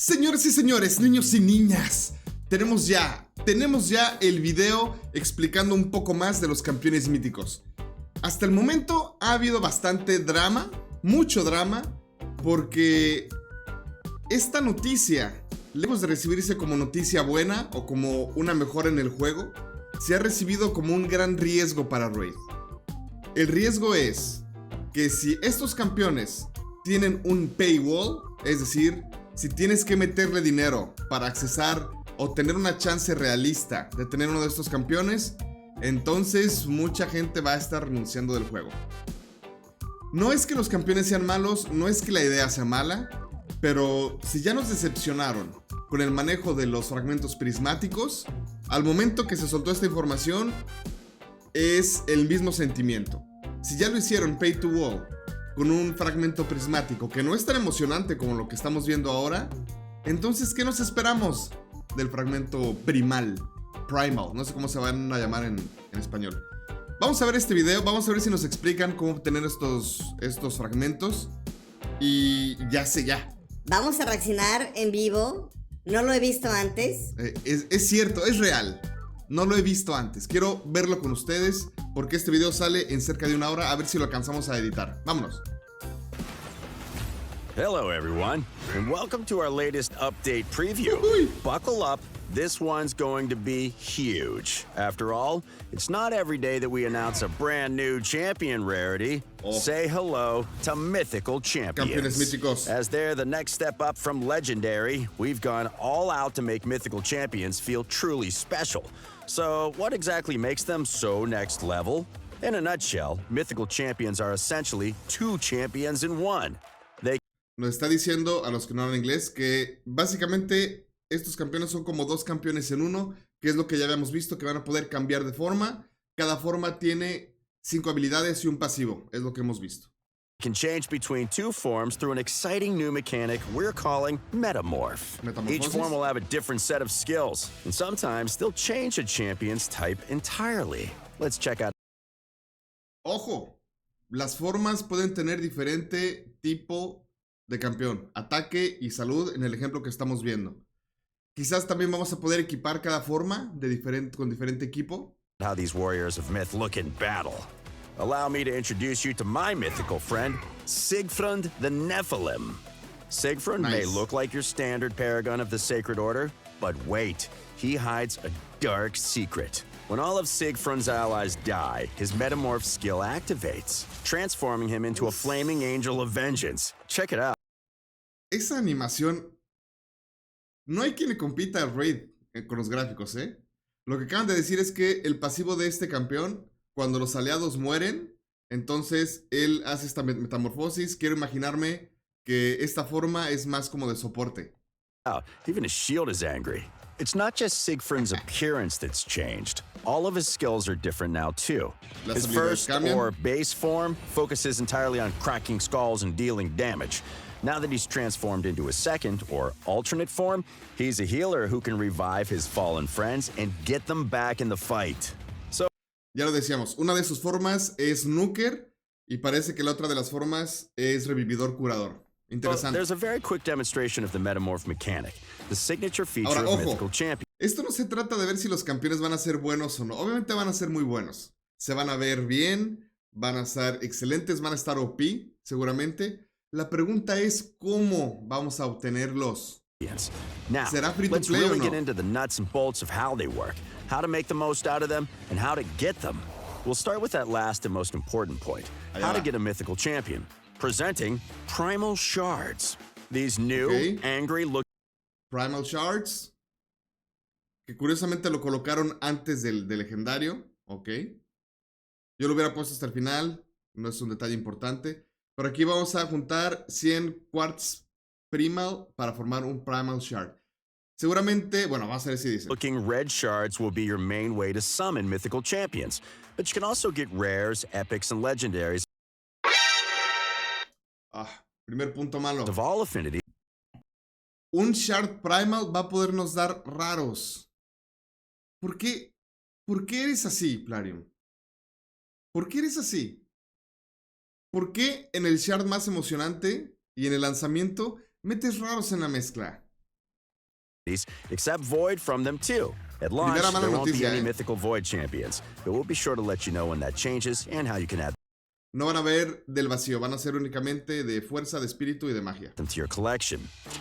Señores y señores, niños y niñas, tenemos ya el video explicando un poco más de los campeones míticos. Hasta el momento ha habido bastante drama, mucho drama, porque esta noticia, lejos de recibirse como noticia buena o como una mejora en el juego, se ha recibido como un gran riesgo para Raid. El riesgo es que si estos campeones tienen un paywall, es decir, si tienes que meterle dinero para accesar o tener una chance realista de tener uno de estos campeones, entonces mucha gente va a estar renunciando del juego. No es que los campeones sean malos, no es que la idea sea mala, pero si ya nos decepcionaron con el manejo de los fragmentos prismáticos, al momento que se soltó esta información es el mismo sentimiento. Si ya lo hicieron pay to wall con un fragmento prismático que no es tan emocionante como lo que estamos viendo ahora, entonces ¿qué nos esperamos del fragmento primal? No sé cómo se van a llamar en español. Vamos a ver este video, vamos a ver si nos explican cómo obtener estos fragmentos. Y ya. Vamos a reaccionar en vivo. No lo he visto antes. Es cierto, es real. No lo he visto antes. Quiero verlo con ustedes porque este video sale en cerca de una hora. A ver si lo alcanzamos a editar. Vámonos. Hello everyone, and welcome to our latest update preview. Buckle up, this one's going to be huge. After all, it's not every day that we announce a brand new champion rarity. Say hello to mythical champions. Míticos. As they're the next step up from legendary, we've gone all out to make mythical champions feel truly special. So what exactly makes them so next level? In a nutshell, mythical champions are essentially two champions in one. Nos está diciendo a los que no hablan inglés que básicamente estos campeones son como dos campeones en uno, que es lo que ya habíamos visto, que van a poder cambiar de forma. Cada forma tiene 5 habilidades y un pasivo, es lo que hemos visto. Can change between two forms through an exciting new mechanic we're calling Metamorph. Each form will have a different set of skills, and sometimes they'll change a champion's type entirely. Let's check out. Ojo, las formas pueden tener diferente tipo de campeón, ataque y salud en el ejemplo que estamos viendo. Quizás también vamos a poder equipar cada forma con diferente equipo. How these warriors of myth look in battle. Allow me to introduce you to my mythical friend, Siegfried the Nephilim. Siegfried may look like your standard paragon of the Sacred Order, but wait, he hides a dark secret. When all of Siegfried's allies die, his metamorph skill activates, transforming him into a flaming angel of vengeance. Check it out. Esa animación, no hay quien le compita al Raid con los gráficos, ¿eh? Lo que acaban de decir es que el pasivo de este campeón, cuando los aliados mueren, entonces él hace esta metamorfosis. Quiero imaginarme que esta forma es más como de soporte. Even his shield is angry. It's not just Siegfried's appearance that's changed. All of his skills are different now, too. His first, or base form, focuses entirely on cracking skulls and dealing damage. Now that he's transformed into a second, or alternate form, he's a healer who can revive his fallen friends and get them back in the fight. So, ya lo decíamos, una de sus formas es Nuker y parece que la otra de las formas es Revividor Curador. Interesante. There's a very quick demonstration of the metamorph mechanic, the signature feature of mythical champion. Esto no se trata de ver si los campeones van a ser buenos o no. Obviamente van a ser muy buenos. Se van a ver bien, van a estar excelentes, van a estar OP, seguramente. La pregunta es cómo vamos a obtenerlos. Now, ¿Será free to let's play really o no? get into the nuts and bolts of how they work, how to make the most out of them, and how to get them. We'll start with that last and most important point, how to get a mythical champion. Presenting Primal Shards. These new, angry-looking... Primal Shards. Que curiosamente lo colocaron antes del legendario. Ok. Yo lo hubiera puesto hasta el final. No es un detalle importante. Pero aquí vamos a juntar 100 Quartz Primal para formar un Primal Shard. Seguramente, bueno, vamos a ver si dice. Looking red shards will be your main way to summon mythical champions. But you can also get rares, epics, and legendaries. Primer punto malo. Of all affinity. Un Shard Primal va a podernos dar raros. ¿Por qué eres así, Plarium? ¿Por qué eres así? ¿Por qué en el Shard más emocionante y en el lanzamiento metes raros en la mezcla? except void from them too. At launch, Primera mala there won't be noticia, any mythical void champions, but we'll be sure to let you know when that changes and how you can add No van a ver del vacío, van a ser únicamente de fuerza, de espíritu y de magia. them to your collection.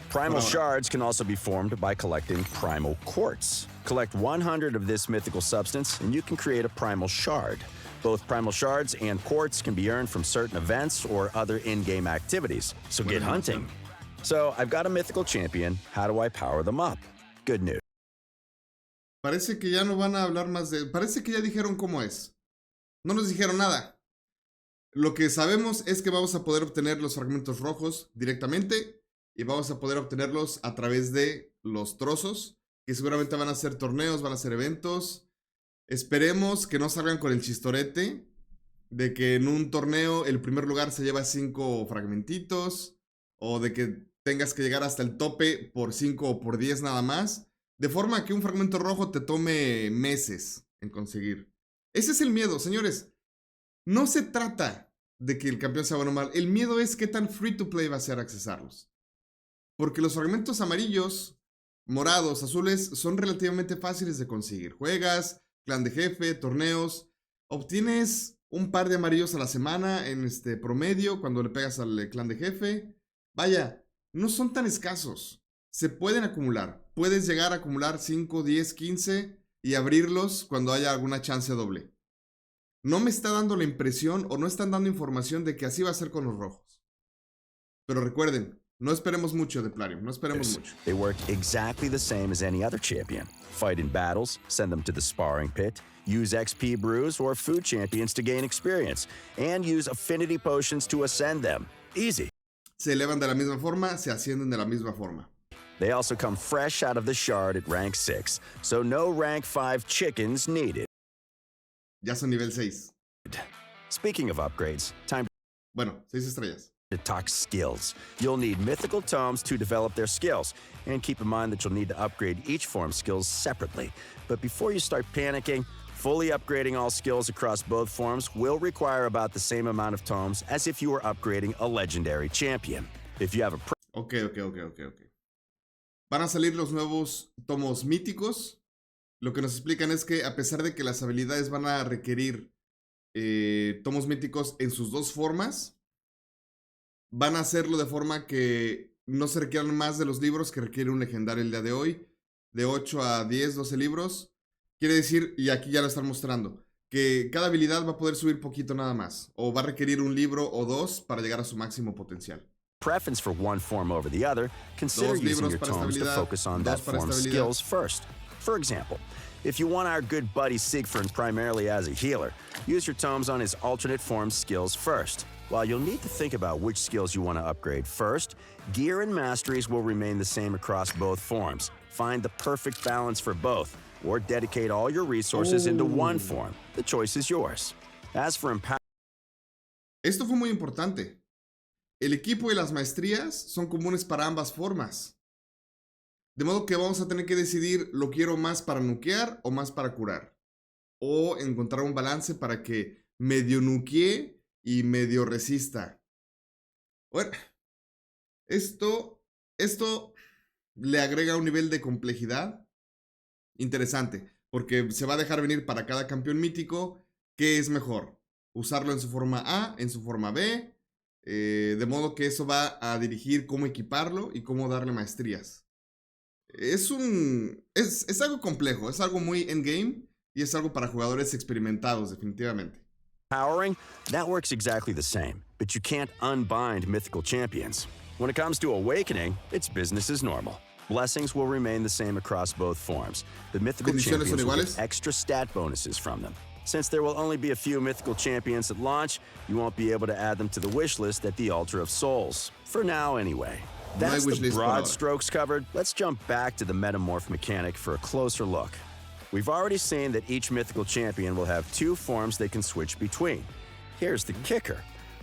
Primal shards can also be formed by collecting primal quartz. Collect 100 of this mythical substance, and you can create a primal shard. Both primal shards and quartz can be earned from certain events or other in-game activities, so get hunting. So, I've got a mythical champion. How do I power them up? Good news. Parece que ya no van a hablar más de... Parece que ya dijeron cómo es. No nos dijeron nada. Lo que sabemos es que vamos a poder obtener los fragmentos rojos directamente y vamos a poder obtenerlos a través de los trozos, que seguramente van a ser torneos, van a ser eventos. Esperemos que no salgan con el chistorete de que en un torneo el primer lugar se lleva 5 fragmentitos o de que tengas que llegar hasta el tope por 5 o por 10 nada más, de forma que un fragmento rojo te tome meses en conseguir. Ese es el miedo, señores. No se trata de que el campeón sea bueno o mal. El miedo es qué tan free to play va a ser accesarlos. Porque los fragmentos amarillos, morados, azules son relativamente fáciles de conseguir. Juegas, clan de jefe, torneos. Obtienes un par de amarillos a la semana en promedio cuando le pegas al clan de jefe. Vaya, no son tan escasos. Se pueden acumular. Puedes llegar a acumular 5, 10, 15 y abrirlos cuando haya alguna chance doble. No me está dando la impresión o no están dando información de que así va a ser con los rojos. Pero recuerden, no esperemos mucho de Plarium, no esperemos mucho. They work exactly the same as any other champion. Fight in battles, send them to the sparring pit, use XP brews or food champions to gain experience, and use affinity potions to ascend them. Easy. Se elevan de la misma forma, se ascienden de la misma forma. They also come fresh out of the shard at rank 6, so no rank 5 chickens needed. Ya son nivel 6. Speaking of upgrades, time Bueno, 6 estrellas. to talk skills. You'll need mythical tomes to develop their skills, and keep in mind that you'll need to upgrade each form's skills separately. But before you start panicking, fully upgrading all skills across both forms will require about the same amount of tomes as if you were upgrading a legendary champion. If you have a Ok. Van a salir los nuevos tomos míticos. Lo que nos explican es que a pesar de que las habilidades van a requerir tomos míticos en sus dos formas, van a hacerlo de forma que no se requieran más de los libros que requiere un legendario el día de hoy. De 8 a 10, 12 libros. Quiere decir, y aquí ya lo están mostrando, que cada habilidad va a poder subir poquito nada más. O va a requerir un libro o dos para llegar a su máximo potencial. preference for one form over the other, consider Dos using libros your para tomes to estabilidad, focus on that dos para form's estabilidad. skills first. For example, if you want our good buddy Siegfried primarily as a healer, use your tomes on his alternate form skills first. While you'll need to think about which skills you want to upgrade first, gear and masteries will remain the same across both forms. Find the perfect balance for both, or dedicate all your resources into one form. The choice is yours. As for empower Esto fue muy importante. El equipo y las maestrías son comunes para ambas formas. De modo que vamos a tener que decidir, ¿lo quiero más para nukear o más para curar? O encontrar un balance para que medio nuquee y medio resista. Bueno, esto le agrega un nivel de complejidad interesante, porque se va a dejar venir para cada campeón mítico qué es mejor. Usarlo en su forma A, en su forma B, de modo que eso va a dirigir cómo equiparlo y cómo darle maestrías. Es algo complejo, es algo muy endgame y es algo para jugadores experimentados definitivamente. Powering, that works exactly the same, but you can't unbind mythical champions. When it comes to awakening, it's business as normal. Blessings will remain the same across both forms. The mythical ¿Bendiciones son champions will iguales? get extra stat bonuses from them. Since there will only be a few mythical champions at launch, you won't be able to add them to the wish list at the Altar of Souls. For now, anyway. That's wish the list por broad ahora. strokes covered. Let's jump back to the metamorph mechanic for a closer look. We've already seen that each mythical champion will have two forms they can switch between. Here's the kicker.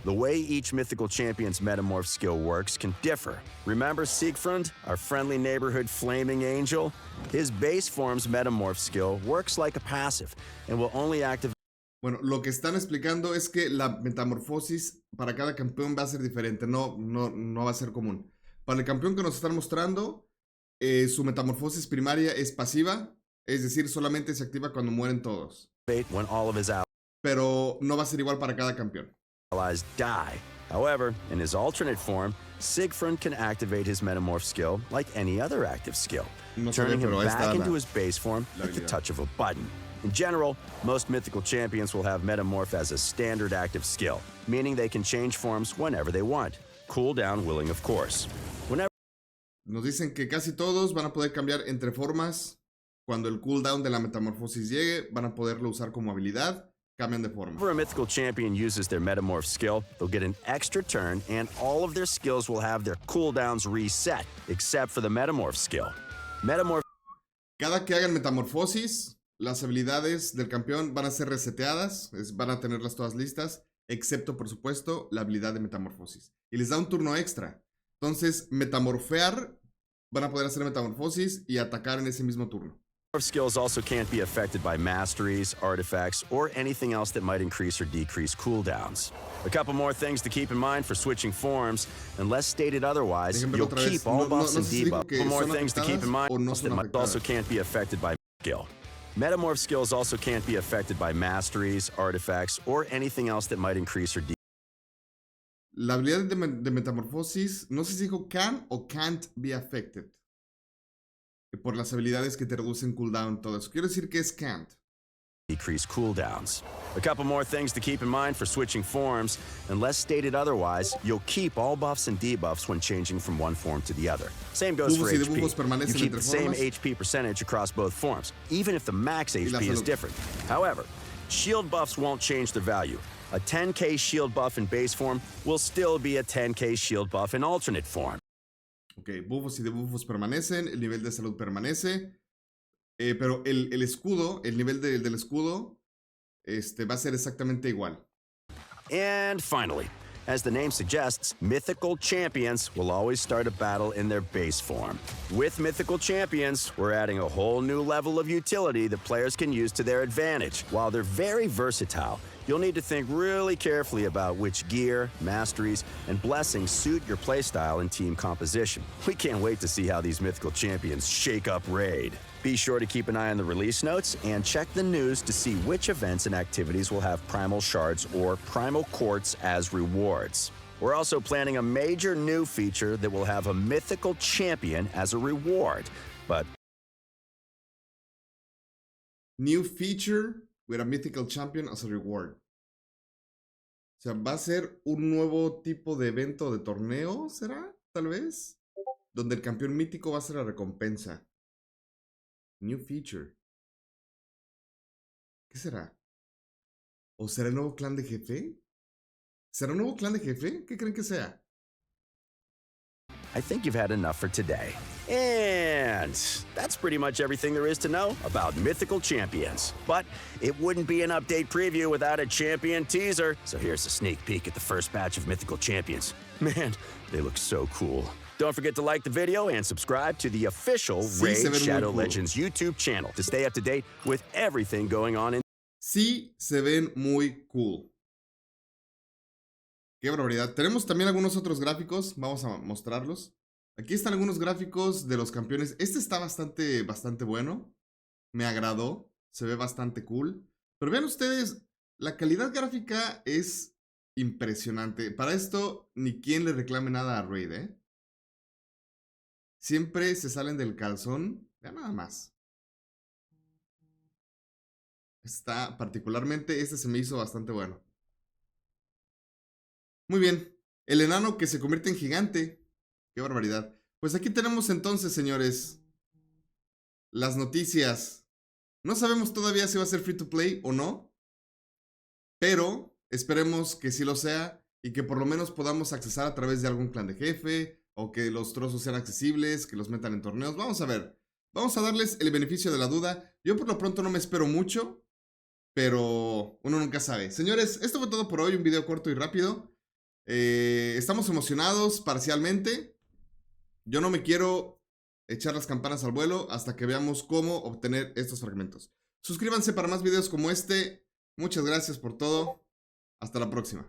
The way each mythical champion's metamorph skill works can differ. Remember Siegfried, our friendly neighborhood flaming angel? His base form's metamorph skill works like a passive and will only activate. Bueno, lo que están explicando es que la metamorfosis para cada campeón va a ser diferente, no va a ser común. Para el campeón que nos están mostrando, su metamorfosis primaria es pasiva, es decir, solamente se activa cuando mueren todos. when all of his Pero no va a ser igual para cada campeón. allies die. However, in his alternate form, Siegfried can activate his metamorph skill like any other active skill, No se ve, turning him pero ahí está back la- into his base form la at the habilidad. touch of a button. In general, most mythical champions will have metamorph as a standard active skill, meaning they can change forms whenever they want. Cooldown willing, of course. Whenever Nos dicen que casi todos van a poder cambiar entre formas. Cuando el cooldown de la metamorfosis llegue, van a poderlo usar como habilidad. Cambian de forma. a mythical champion uses their metamorph skill, they'll get an extra turn, and all of their skills will have their cooldowns reset, except for the metamorph skill. Metamorph Cada que hagan metamorfosis, las habilidades del campeón van a ser reseteadas. Van a tenerlas todas listas. Excepto, por supuesto, la habilidad de metamorfosis. Y les da un turno extra. Entonces, metamorfear, van a poder hacer metamorfosis y atacar en ese mismo turno. skills also can't be affected by masteries, artifacts, or anything else that might increase or decrease cooldowns. A couple more things to keep in mind for switching forms. Unless stated otherwise, Déjenme you'll otra vez. keep all No buffs and sé si dijo debuffs. que Couple more son things to keep in mind afectadas o no son that might also afectadas. can't be affected by skill. Metamorph skills also can't be affected by masteries, artifacts, or anything else that might increase or decrease. La habilidad de metamorfosis, no sé si dijo can o can't be affected. Por las habilidades que te reducen cooldown, todo eso. Quiero decir que es can't. Decrease cooldowns. A couple more things to keep in mind for switching forms. Unless stated otherwise, you'll keep all buffs and debuffs when changing from one form to the other. Same goes for Bufos y debuffos HP. permanecen You keep entre the same formas. HP percentage across both forms, even if the max la HP is salud. different. However, shield buffs won't change their value. A 10k shield buff in base form will still be a 10k shield buff in alternate form. Ok, buffos y debuffos permanecen, el nivel de salud permanece, pero el escudo, el nivel del escudo, va a ser exactamente igual. And finally, as the name suggests, mythical champions will always start a battle in their base form. With mythical champions, we're adding a whole new level of utility that players can use to their advantage. While they're very versatile, you'll need to think really carefully about which gear, masteries, and blessings suit your playstyle and team composition. We can't wait to see how these mythical champions shake up Raid. Be sure to keep an eye on the release notes and check the news to see which events and activities will have primal shards or primal quartz as rewards. We're also planning a major new feature that will have a mythical champion as a reward. But New feature with a mythical champion as a reward. O sea, va a ser un nuevo tipo de evento de torneo, ¿será? Tal vez. Donde el campeón mítico va a ser la recompensa. New feature. ¿Qué será? ¿O será el nuevo clan de jefe? ¿Será un nuevo clan de jefe? ¿Qué creen que sea? I think you've had enough for today. And that's pretty much everything there is to know about mythical champions. But it wouldn't be an update preview without a champion teaser. So here's a sneak peek at the first batch of mythical champions. Man, they look so cool. Don't forget to like the video and subscribe to the official Sí, se Raid ven muy Shadow cool. Legends YouTube channel to stay up to date with everything going on in Sí, se ven muy cool. Qué barbaridad. Tenemos también algunos otros gráficos. Vamos a mostrarlos. Aquí están algunos gráficos de los campeones. Este está bastante bueno. Me agradó. Se ve bastante cool. Pero vean ustedes, la calidad gráfica es impresionante. Para esto, ni quien le reclame nada a Raid, ¿eh? Siempre se salen del calzón. Vean nada más. Está particularmente, este se me hizo bastante bueno. Muy bien. El enano que se convierte en gigante. Qué barbaridad. Pues aquí tenemos entonces, señores, las noticias. No sabemos todavía si va a ser free to play o no. Pero esperemos que sí lo sea. Y que por lo menos podamos accesar a través de algún clan de jefe. O que los trozos sean accesibles. Que los metan en torneos. Vamos a ver. Vamos a darles el beneficio de la duda. Yo por lo pronto no me espero mucho. Pero uno nunca sabe. Señores, esto fue todo por hoy. Un video corto y rápido. Estamos emocionados parcialmente. Yo no me quiero echar las campanas al vuelo hasta que veamos cómo obtener estos fragmentos. Suscríbanse para más videos como este. Muchas gracias por todo. Hasta la próxima.